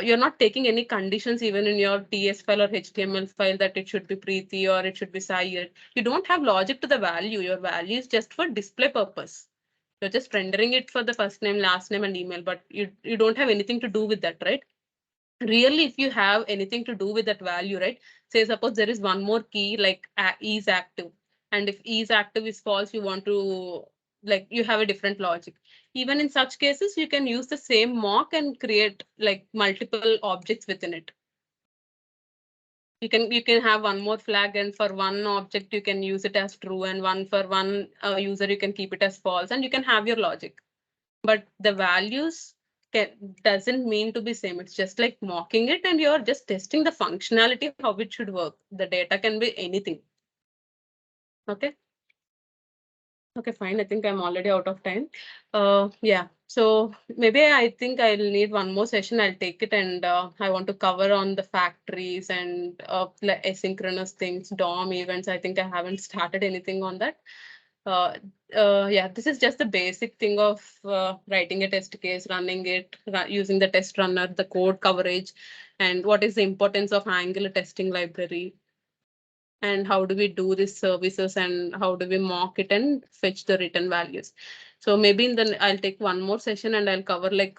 you're not taking any conditions even in your TS file or HTML file that it should be Preeti or it should be Sai. You don't have logic to the value. Your value is just for display purpose. You're just rendering it for the first name, last name, and email, but you don't have anything to do with that, right? Really, if you have anything to do with that value, right? Say suppose there is one more key like is active, and if is active is false, you want to, like, you have a different logic. Even in such cases, you can use the same mock and create like multiple objects within it. You can have one more flag, and for one object you can use it as true, and one for one user you can keep it as false, and you can have your logic. But the values doesn't mean to be same. It's just like mocking it, and you're just testing the functionality, how it should work. The data can be anything. Okay. Okay, fine. I think I'm already out of time. Yeah. So maybe I think I'll need one more session. I'll take it, and I want to cover on the factories and like asynchronous things, DOM events. I think I haven't started anything on that. Uh, yeah, this is just the basic thing of writing a test case, running it, using the test runner, the code coverage, and what is the importance of Angular testing library, and how do we do these services, and how do we mock it and fetch the return values. So maybe I'll take one more session and I'll cover like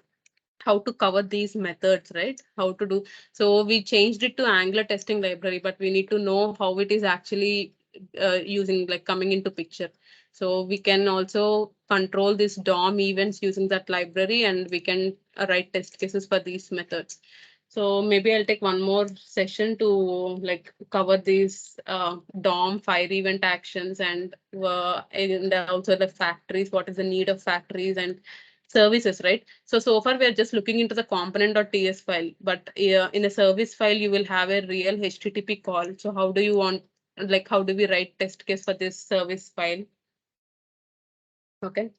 how to cover these methods, right? How to do. So we changed it to Angular testing library, but we need to know how it is actually using, like, coming into picture. So we can also control this DOM events using that library, and we can write test cases for these methods. So maybe I'll take one more session to like cover these DOM fire event actions and also the factories, what is the need of factories and services, right? So far we are just looking into the component.ts file, but in a service file, you will have a real HTTP call. So how do you want, like, how do we write test case for this service file? Okay.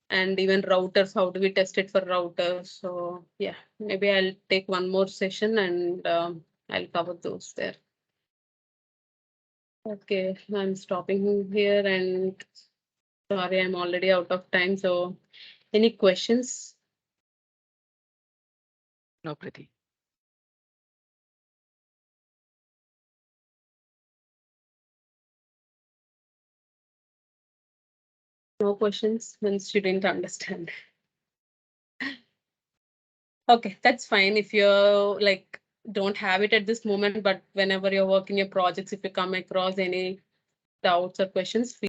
And even routers, how do we test it for routers? So yeah, maybe I'll take one more session and I'll cover those there. Okay, I'm stopping here and sorry, I'm already out of time. So any questions? No, Preeti. No questions means you didn't understand. Okay, that's fine if you're like don't have it at this moment, but whenever you're working your projects, if you come across any doubts or questions,